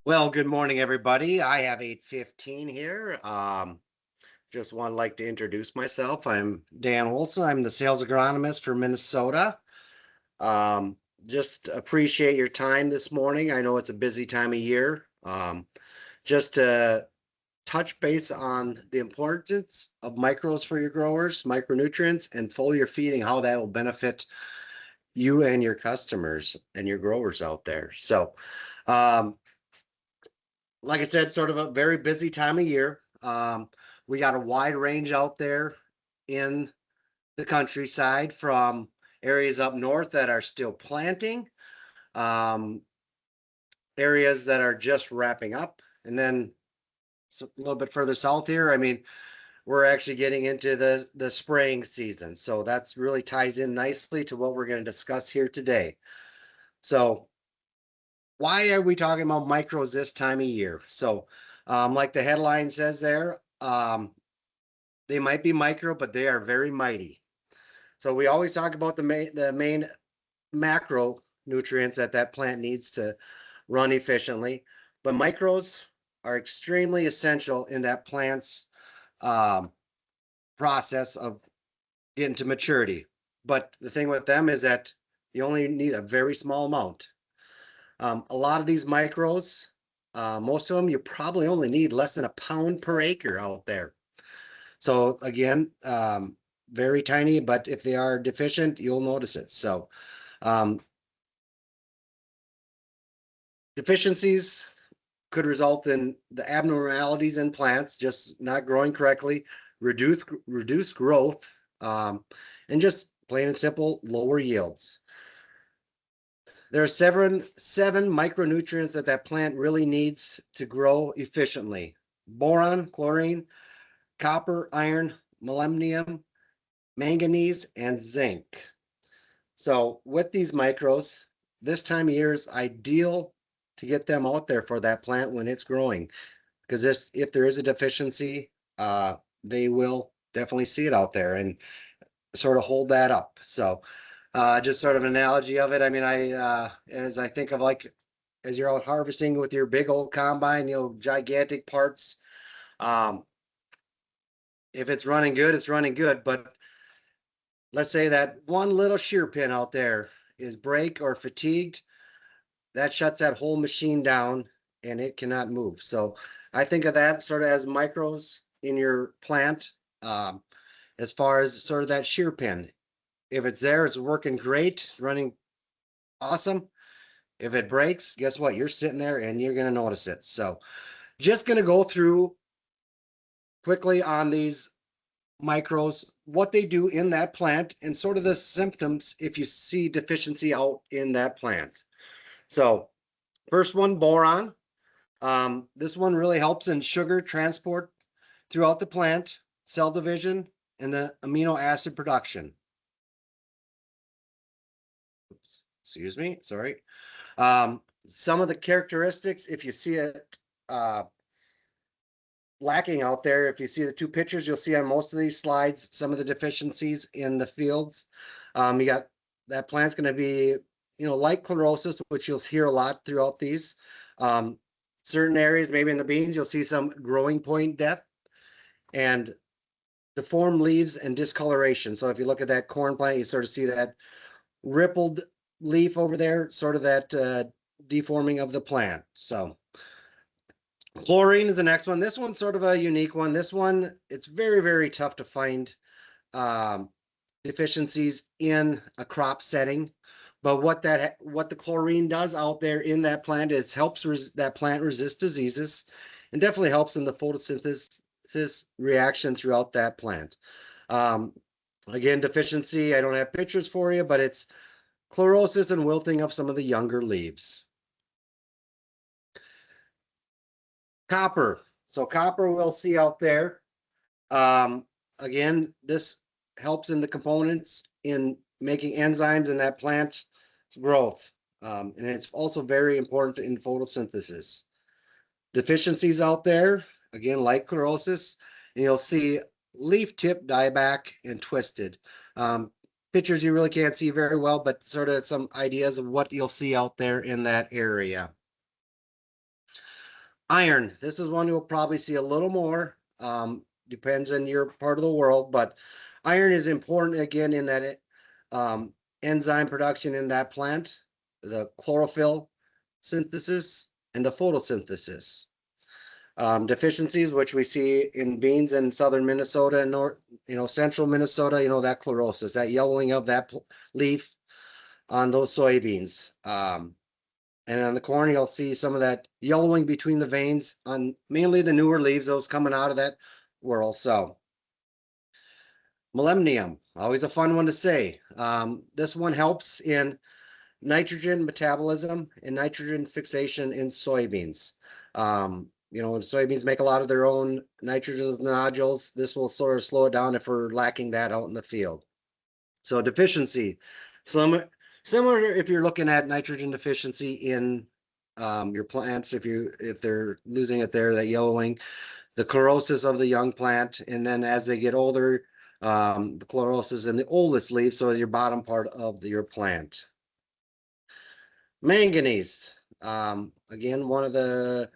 Well, good morning, everybody. I have 8:15 here. Just want to like to introduce myself. I'm Dan Olson. I'm the sales agronomist for Minnesota. Um, just appreciate your time this morning. I know it's a busy time of year. Just to touch base on the importance of micros for your growers, micronutrients, and foliar feeding, how that will benefit you and your customers and your growers out there. Um, like I said, sort of a very busy time of year. We got a wide range out there in the countryside from areas up north that are still planting, um, areas that are just wrapping up, and then a little bit further south here. I mean, we're actually getting into the spraying season, so that's really ties in nicely to what we're going to discuss here today. So, why are we talking about micros this time of year? Like the headline says there, they might be micro, but they are very mighty. So we always talk about the main macro nutrients that plant needs to run efficiently, but micros are extremely essential in that plant's um, process of getting to maturity. But the thing with them is that you only need a very small amount. A lot of these micros, most of them, you probably only need less than a pound per acre out there. So again, very tiny, but if they are deficient, you'll notice it. Um, deficiencies could result in the abnormalities in plants, just not growing correctly, reduce growth, and just plain and simple, lower yields. There are seven micronutrients that plant really needs to grow efficiently: boron, chlorine, copper, iron, molybdenum, manganese, and zinc. So with these micros, this time of year is ideal to get them out there for that plant when it's growing. Because if there is a deficiency, they will definitely see it out there and sort of hold that up. Just sort of an analogy of it. I mean, as I think of like, as you're out harvesting with your big old combine, gigantic parts. Um, if it's running good, it's running good. But let's say that one little shear pin out there is break or fatigued, that shuts that whole machine down and it cannot move. So I think of that sort of as micros in your plant, as far as sort of that shear pin. If it's there, it's working great, it's running awesome. If it breaks, guess what? You're sitting there and you're going to notice it. So just going to go through quickly on these micros, what they do in that plant, and sort of the symptoms if you see deficiency out in that plant. So first one, boron. This one really helps in sugar transport throughout the plant, cell division, and the amino acid production. Oops, excuse me, sorry. Some of the characteristics, if you see it lacking out there, if you see the two pictures, you'll see on most of these slides some of the deficiencies in the fields. You got that plant's going to be, light chlorosis, which you'll hear a lot throughout these. Certain areas, maybe in the beans, you'll see some growing point death and deformed leaves and discoloration. So if you look at that corn plant, you sort of see that rippled leaf over there, sort of that deforming of the plant. So chlorine is the next one. This one's sort of a unique one. This one, it's very, very tough to find deficiencies in a crop setting. But what the chlorine does out there in that plant is helps that plant resist diseases, and definitely helps in the photosynthesis reaction throughout that plant. Again, deficiency, I don't have pictures for you, but it's chlorosis and wilting of some of the younger leaves. Copper. So copper we'll see out there. Again, this helps in the components in making enzymes in that plant growth. And it's also very important in photosynthesis. Deficiencies out there, again, like chlorosis, and you'll see leaf tip dieback and twisted. Pictures you really can't see very well, but sort of some ideas of what you'll see out there in that area. Iron, this is one you'll probably see a little more. Depends on your part of the world, but iron is important again in that enzyme production in that plant, the chlorophyll synthesis and the photosynthesis. Deficiencies, which we see in beans in southern Minnesota and north, central Minnesota, that chlorosis, that yellowing of that leaf on those soybeans. And on the corn, you'll see some of that yellowing between the veins on mainly the newer leaves, those coming out of that whorl. So, molybdenum, always a fun one to say. This one helps in nitrogen metabolism and nitrogen fixation in soybeans. Soybeans make a lot of their own nitrogen nodules. This will sort of slow it down if we're lacking that out in the field. So deficiency, similar if you're looking at nitrogen deficiency in your plants, if they're losing it there, that yellowing, the chlorosis of the young plant, and then as they get older, the chlorosis in the oldest leaf, so your bottom part of your plant. Manganese, again, one of the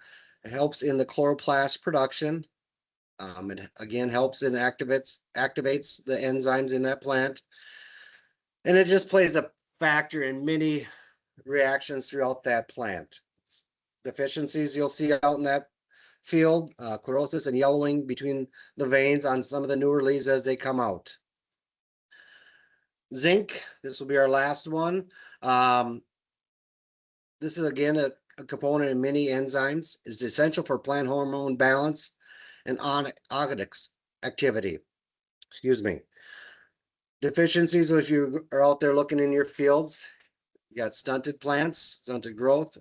helps in the chloroplast production. It again helps in activates the enzymes in that plant, and it just plays a factor in many reactions throughout that plant. Deficiencies you'll see out in that field, chlorosis and yellowing between the veins on some of the newer leaves as they come out. Zinc, this will be our last one. This is again a component in many enzymes. It's essential for plant hormone balance and oxidative activity. Excuse me. Deficiencies, if you are out there looking in your fields, you got stunted plants, stunted growth,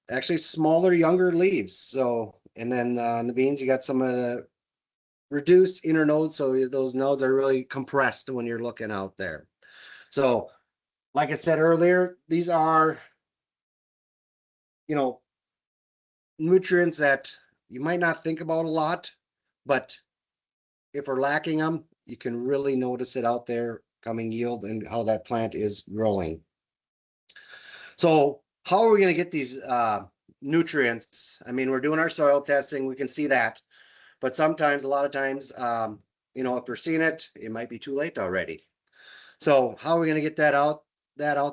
actually smaller, younger leaves. So, and then on the beans, you got some of the reduced inner nodes. So those nodes are really compressed when you're looking out there. So, like I said earlier, these are, nutrients that you might not think about a lot, but if we're lacking them, you can really notice it out there coming yield and how that plant is growing. So how are we going to get these nutrients? I mean, we're doing our soil testing, we can see that, but sometimes, a lot of times, if we're seeing it, it might be too late already. So how are we going to get that out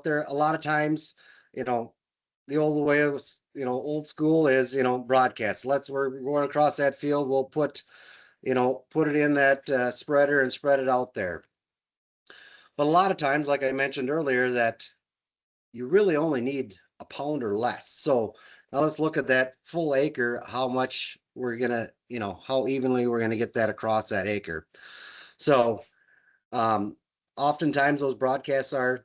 there? A lot of times, the old way of, old school is, broadcast. We're going across that field, we'll put it in that spreader and spread it out there. But a lot of times, like I mentioned earlier, that you really only need a pound or less. So now let's look at that full acre, how much we're gonna, how evenly we're gonna get that across that acre. So oftentimes those broadcasts are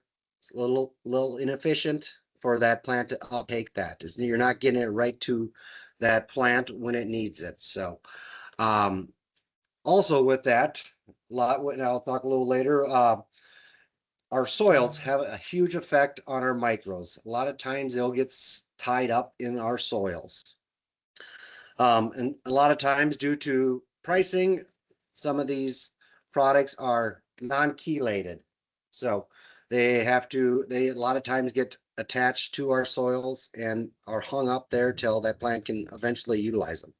a little inefficient for that plant to uptake that. You're not getting it right to that plant when it needs it. So also with that, I'll talk a little later, our soils have a huge effect on our micros. A lot of times they'll get tied up in our soils. And a lot of times due to pricing, some of these products are non-chelated. So they a lot of times get attached to our soils and are hung up there till that plant can eventually utilize them.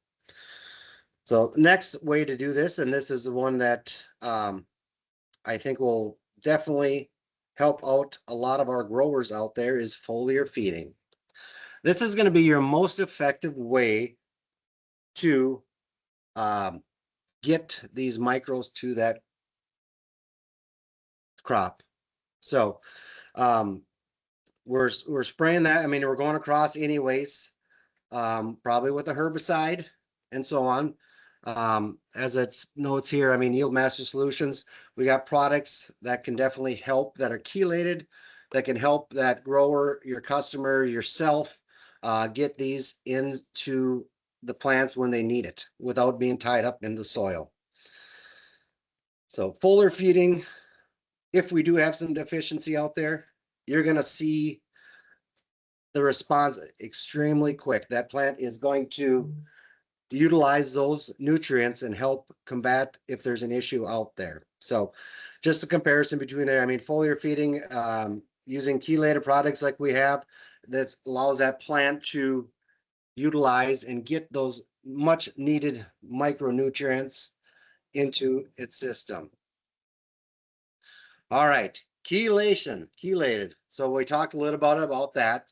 So the next way to do this, and this is the one that I think will definitely help out a lot of our growers out there, is foliar feeding. This is going to be your most effective way to get these micros to that crop. So we're spraying that. I mean, we're going across anyways, probably with a herbicide and so on. As it notes here, I mean, Yield Master Solutions, we got products that can definitely help, that are chelated, that can help that grower, your customer, yourself, get these into the plants when they need it without being tied up in the soil. So foliar feeding, if we do have some deficiency out there, you're going to see the response extremely quick. That plant is going to utilize those nutrients and help combat if there's an issue out there. So just a comparison between there. I mean, foliar feeding, using chelated products like we have, that allows that plant to utilize and get those much needed micronutrients into its system. All right, chelation, chelated. So we talked a little about that.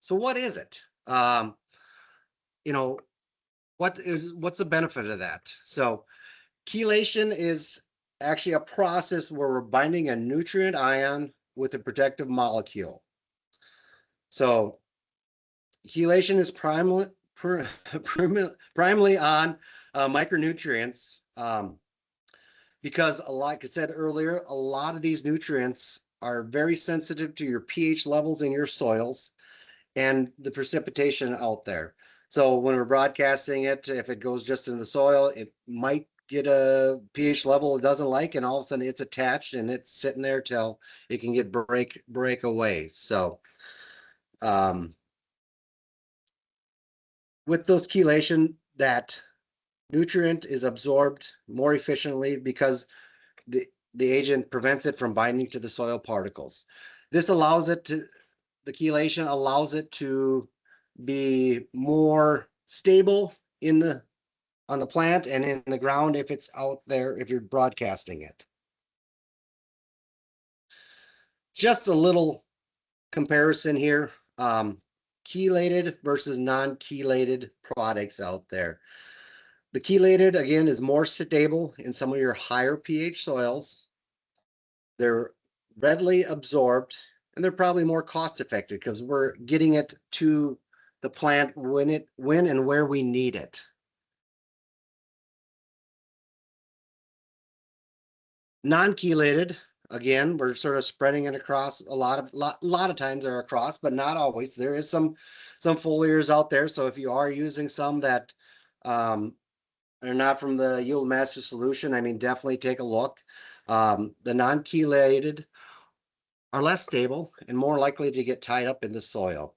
So what is it? You know, what's the benefit of that? So chelation is actually a process where we're binding a nutrient ion with a protective molecule. So chelation is primarily on micronutrients, because like I said earlier, a lot of these nutrients are very sensitive to your pH levels in your soils and the precipitation out there. So when we're broadcasting it, if it goes just in the soil, it might get a pH level it doesn't like, and all of a sudden it's attached and it's sitting there till it can get break away. So with those chelation, that nutrient is absorbed more efficiently because the agent prevents it from binding to the soil particles. This allows it to, the chelation allows it to be more stable in the on the plant and in the ground if it's out there, if you're broadcasting it. Just a little comparison here. Chelated versus non-chelated products out there. The chelated, again, is more stable in some of your higher pH soils. They're readily absorbed, and they're probably more cost effective because we're getting it to the plant when and where we need it. Non-chelated, again, we're sort of spreading it across a lot of times they're across, but not always. There is some foliars out there. So if you are using some that are not from the Yield Master solution, I mean, definitely take a look. The non-chelated are less stable and more likely to get tied up in the soil.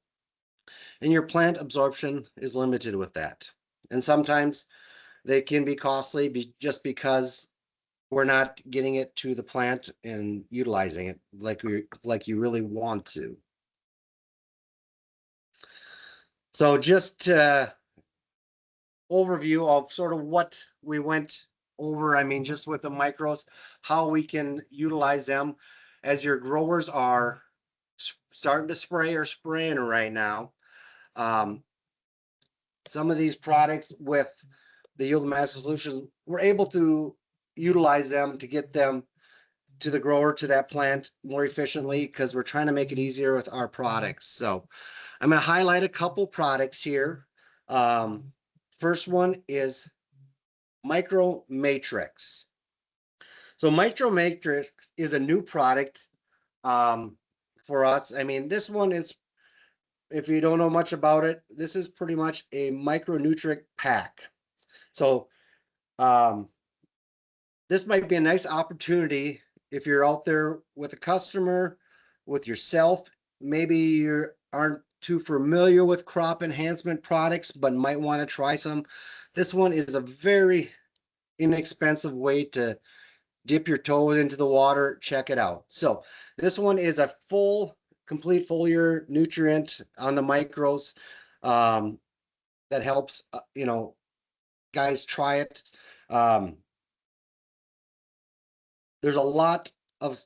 And your plant absorption is limited with that. And sometimes they can be costly just because we're not getting it to the plant and utilizing it like you really want to. So just overview of sort of what we went over. I mean, just with the micros, how we can utilize them as your growers are starting to spray or spraying right now. Some of these products with the Yield Master solution, we're able to utilize them to get them to the grower, to that plant more efficiently, because we're trying to make it easier with our products. So I'm going to highlight a couple products here. First one is MicroMatrix. So MicroMatrix is a new product for us. I mean, this one is, if you don't know much about it, this is pretty much a micronutrient pack. So this might be a nice opportunity if you're out there with a customer, with yourself. Maybe you aren't too familiar with crop enhancement products, but might want to try some. This one is a very inexpensive way to dip your toe into the water. Check it out. So this one is a complete foliar nutrient on the micros that helps, guys try it. There's a lot of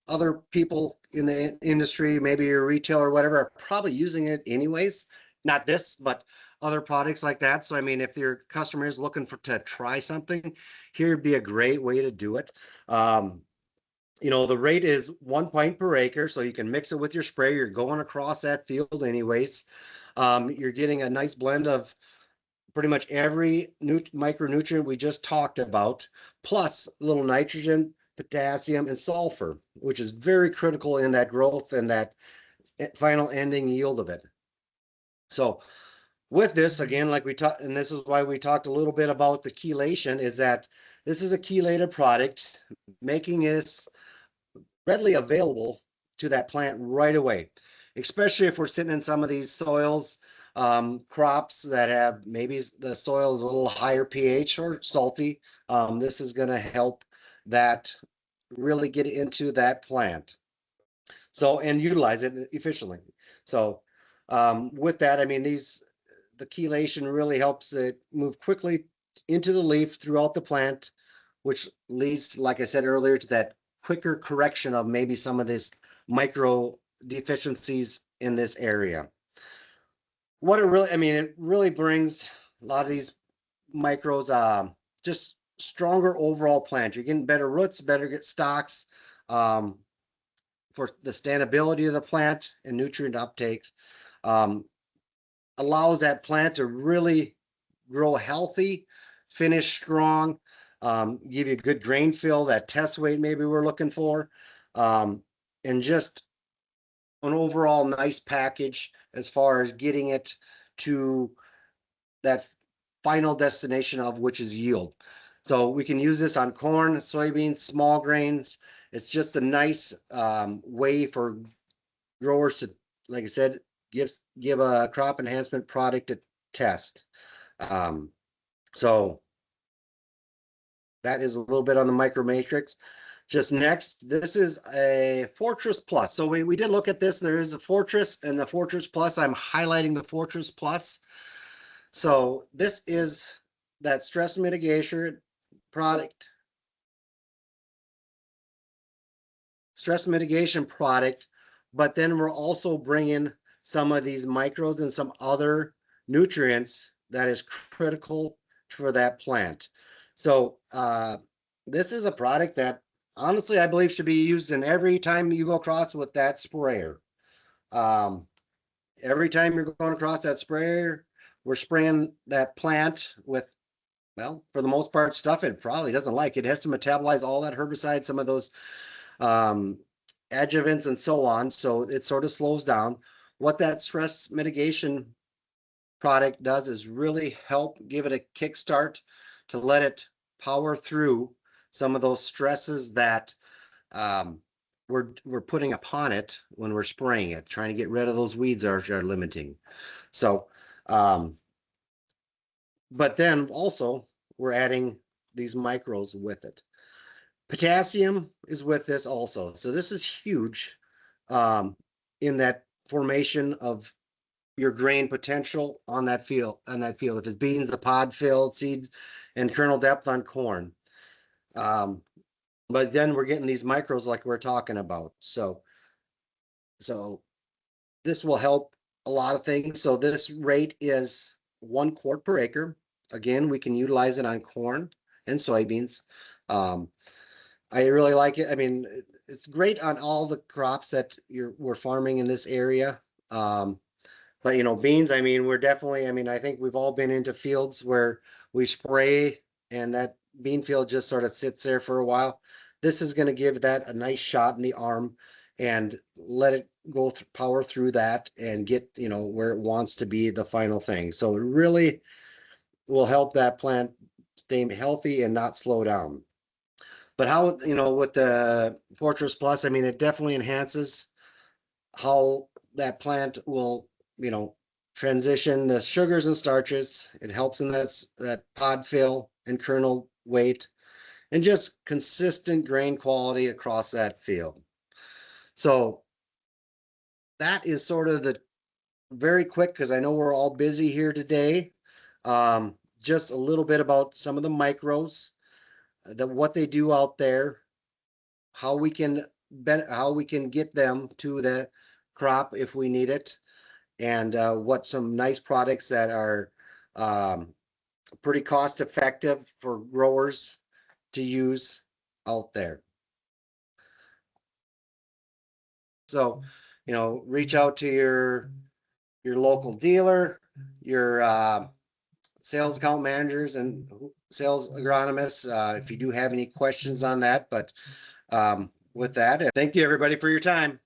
other people in the industry, maybe your retailer or whatever, are probably using it anyways. Not this, but other products like that. So, I mean, if your customer is looking to try something, here would be a great way to do it. The rate is 1 pint per acre, so you can mix it with your spray. You're going across that field anyways. You're getting a nice blend of pretty much every micronutrient we just talked about, plus a little nitrogen, potassium, and sulfur, which is very critical in that growth and that final ending yield of it. So with this, again, like we talked, and this is why we talked a little bit about the chelation, is that this is a chelated product, making this readily available to that plant right away, especially if we're sitting in some of these soils, crops that have maybe the soil is a little higher pH or salty. This is going to help that really get into that plant. So, and utilize it efficiently. So with that, I mean, the chelation really helps it move quickly into the leaf throughout the plant, which leads, like I said earlier, to that quicker correction of maybe some of this micro deficiencies in this area. What it really, I mean, it really brings a lot of these micros, just stronger overall plant. You're getting better roots, better stalks, for the standability of the plant and nutrient uptakes. Allows that plant to really grow healthy, finish strong, give you a good grain fill, that test weight maybe we're looking for, and just an overall nice package as far as getting it to that final destination of which is yield. So we can use this on corn, soybeans, small grains. It's just a nice way for growers to, like I said, give a crop enhancement product a test. So that is a little bit on the MicroMatrix. Just next, this is a Fortress Plus. So we did look at this. There is a Fortress and the Fortress Plus. I'm highlighting the Fortress Plus. So this is that stress mitigation product. Stress mitigation product, but then we're also bringing some of these micros and some other nutrients that is critical for that plant. So this is a product that honestly I believe should be used in every time you go across with that sprayer. Every time you're going across that sprayer, we're spraying that plant with, well, for the most part, stuff it probably doesn't like. It has to metabolize all that herbicide, some of those adjuvants and so on. So it sort of slows down. What that stress mitigation product does is really help give it a kickstart to let it power through some of those stresses that we're putting upon it when we're spraying it, trying to get rid of those weeds are limiting. So, but then also we're adding these micros with it. Potassium is with this also. So this is huge in that formation of your grain potential on that field. If it's beans, the pod fill, seeds, and kernel depth on corn. But then we're getting these micros like we're talking about. So this will help a lot of things. So this rate is 1 quart per acre. Again, we can utilize it on corn and soybeans. I really like it. I mean, it's great on all the crops that we're farming in this area. But you know, beans, I mean, we're definitely, I mean, I think we've all been into fields where we spray and that bean field just sort of sits there for a while. This is going to give that a nice shot in the arm and let it go power through that and get, you know, where it wants to be, the final thing. So it really will help that plant stay healthy and not slow down. But how, you know, with the Fortress Plus, I mean, it definitely enhances how that plant will, you know, transition the sugars and starches. It helps in that pod fill and kernel weight and just consistent grain quality across that field. So that is sort of the very quick, because I know we're all busy here today. Just a little bit about some of the micros, what they do out there, how we can get them to the crop if we need it, and what some nice products that are pretty cost effective for growers to use out there. So, you know, reach out to your local dealer, your sales account managers and sales agronomists if you do have any questions on that. But with that, thank you everybody for your time.